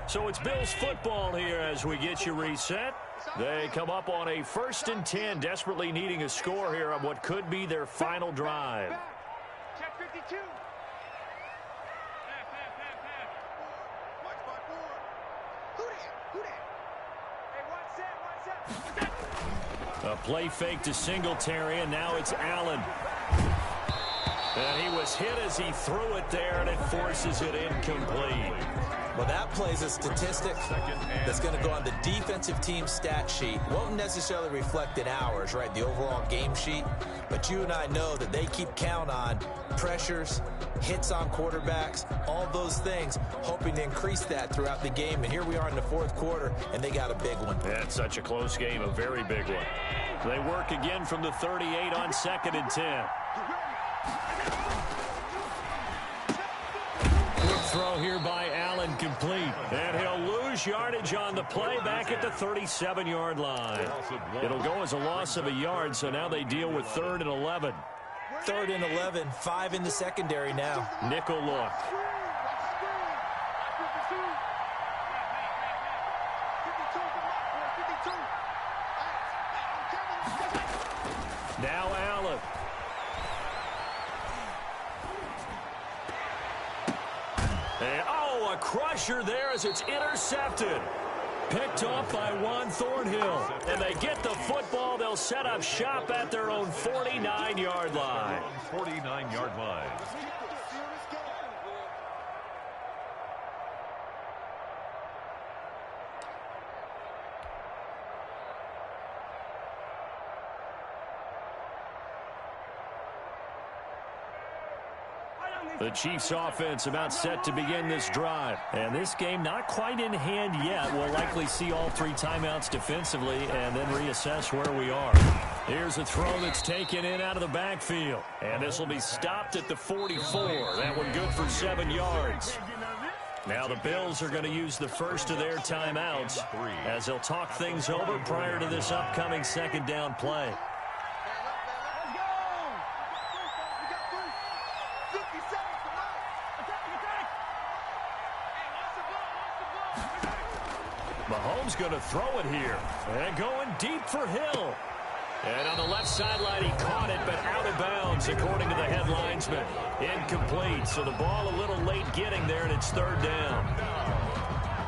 Speaker 1: So it's Bills football here as we get you reset. They come up on a 1st and 10, desperately needing a score here on what could be their final drive.
Speaker 4: Check 52. Who that? Hey, one set.
Speaker 1: A play fake to Singletary, and now it's Allen. And he was hit as he threw it there, and it forces it incomplete.
Speaker 3: Well, that plays a statistic that's going to go on the defensive team stat sheet. Won't necessarily reflect in ours, right, the overall game sheet. But you and I know that they keep count on pressures, hits on quarterbacks, all those things, hoping to increase that throughout the game. And here we are in the 4th quarter, and they got a big one.
Speaker 1: That's such a close game, a very big one. They work again from the 38 on 2nd and 10. Quick throw here by Allen, complete. And he'll lose yardage on the play back at the 37-yard line. It'll go as a loss of a yard, so now they deal with 3rd and 11.
Speaker 3: 3rd and 11, 5 in the secondary now.
Speaker 1: Nickel look. Now Allen. And, oh, a crusher there as it's intercepted. Picked off by Juan Thornhill. And they get the football. They'll set up shop at their own 49-yard line.
Speaker 2: 49-yard line.
Speaker 1: The Chiefs offense about set to begin this drive. And this game not quite in hand yet. We'll likely see all 3 timeouts defensively and then reassess where we are. Here's a throw that's taken in out of the backfield. And this will be stopped at the 44. That one good for 7 yards. Now the Bills are going to use the first of their timeouts as they'll talk things over prior to this upcoming 2nd down play. Mahomes going to throw it here. And going deep for Hill. And on the left sideline, he caught it, but out of bounds, according to the head linesman. Incomplete, so the ball a little late getting there, and it's 3rd down.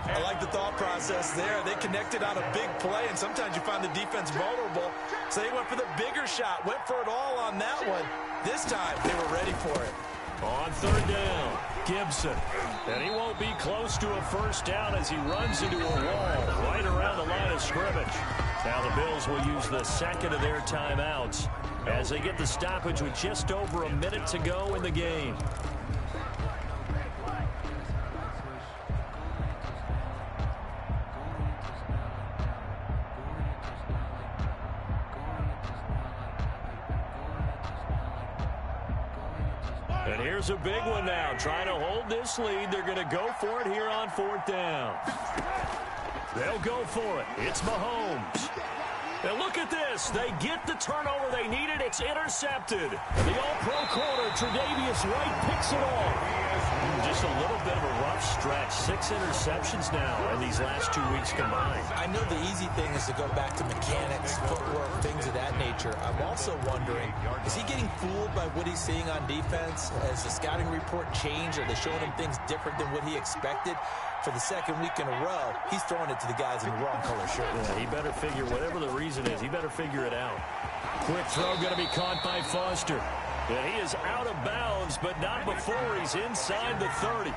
Speaker 3: I like the thought process there. They connected on a big play, and sometimes you find the defense vulnerable. So they went for the bigger shot, went for it all on that one. This time, they were ready for it.
Speaker 1: On 3rd down, Gibson. And he won't be close to a 1st down as he runs into a wall right around the line of scrimmage. Now the Bills will use the 2nd of their timeouts as they get the stoppage with just over a minute to go in the game. And here's a big one now. Trying to hold this lead. They're going to go for it here on 4th down. They'll go for it. It's Mahomes. And look at this. They get the turnover they needed. It's intercepted. The all-pro corner, Tre'Davious White, picks it off. Just a little bit of a rough stretch. 6 interceptions now in these last 2 weeks combined.
Speaker 3: I know the easy thing is to go back to mechanics, footwork, things of that nature. I'm also wondering, is he getting fooled by what he's seeing on defense? Has the scouting report changed? Are they showing him things different than what he expected? For the 2nd week in a row, he's throwing it to the guys in the wrong color shirt.
Speaker 1: Yeah, he better figure, whatever the reason is, he better figure it out. Quick throw going to be caught by Foster. And he is out of bounds, but not before he's inside the 30.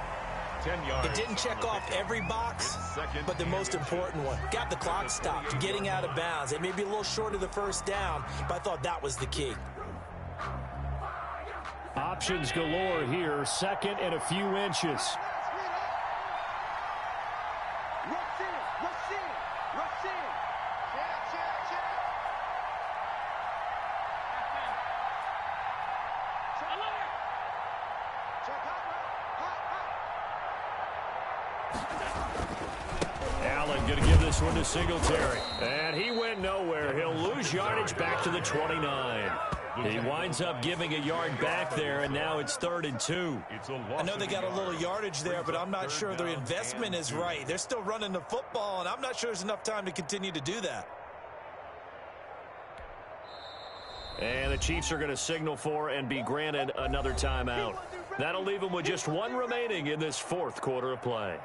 Speaker 2: 10 yards.
Speaker 3: It didn't check off every box, but the most important one. Got the clock stopped, getting out of bounds. It may be a little short of the 1st down, but I thought that was the key.
Speaker 1: Options galore here, 2nd and a few inches. Allen going to give this one to Singletary. And he went nowhere. He'll lose yardage back to the 29. He winds up giving a yard back there, and now it's 3rd and 2.
Speaker 3: I know they got a little yardage there, but I'm not sure their investment is right. They're still running the football, and I'm not sure there's enough time to continue to do that.
Speaker 1: And the Chiefs are going to signal for and be granted another timeout. That'll leave them with just one remaining in this 4th quarter of play.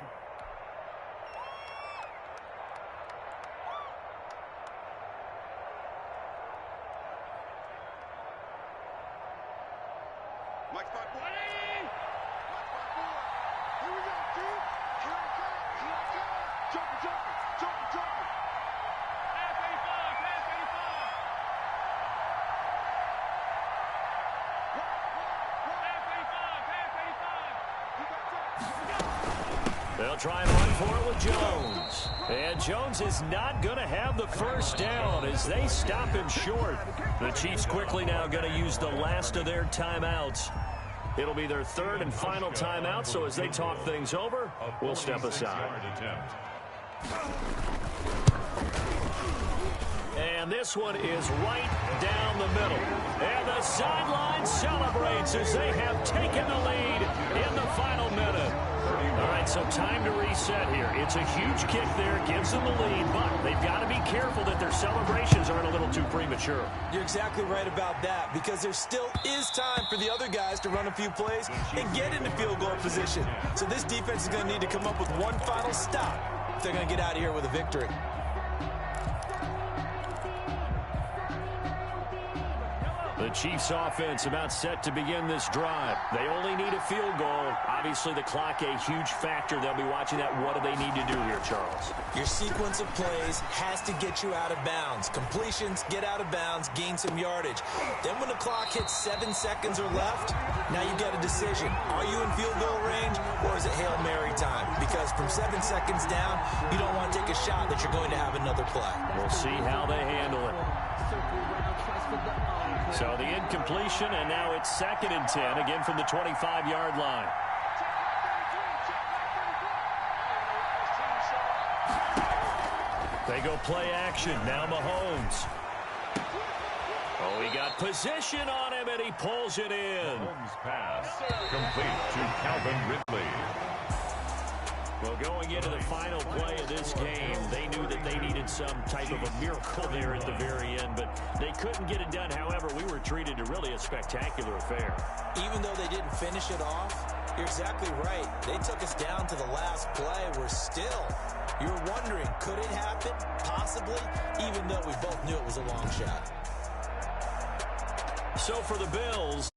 Speaker 1: They'll try and run for it with Jones. And Jones is not going to have the first down as they stop him short. The Chiefs quickly now going to use the last of their timeouts. It'll be their 3rd and final timeout, so as they talk things over, we'll step aside. And this one is right down the middle. And the sideline celebrates as they have taken the lead in the final minute. All right, so time to reset here. It's a huge kick there, gives them the lead, but they've got to be careful that their celebrations aren't a little too premature.
Speaker 3: You're exactly right about that, because there still is time for the other guys to run a few plays and get into field goal position. So this defense is going to need to come up with one final stop if they're going to get out of here with a victory.
Speaker 1: The Chiefs offense about set to begin this drive. They only need a field goal. Obviously, the clock a huge factor. They'll be watching that. What do they need to do here, Charles?
Speaker 3: Your sequence of plays has to get you out of bounds. Completions, get out of bounds, gain some yardage. Then when the clock hits 7 seconds or left, now you get a decision. Are you in field goal range, or is it Hail Mary time? Because from 7 seconds down, you don't want to take a shot that you're going to have another play.
Speaker 1: We'll see how they handle it. So the incompletion, and now it's 2nd and 10, again from the 25-yard line. They go play action. Now Mahomes. Oh, he got position on him, and he pulls it in.
Speaker 2: Mahomes pass complete to Calvin Ridley.
Speaker 1: Well, going into the final play of this game, they knew that they needed some type of a miracle there at the very end, but they couldn't get it done. However, we were treated to really a spectacular affair.
Speaker 3: Even though they didn't finish it off, you're exactly right. They took us down to the last play. We're still, you're wondering, could it happen? Possibly, even though we both knew it was a long shot.
Speaker 1: So for the Bills,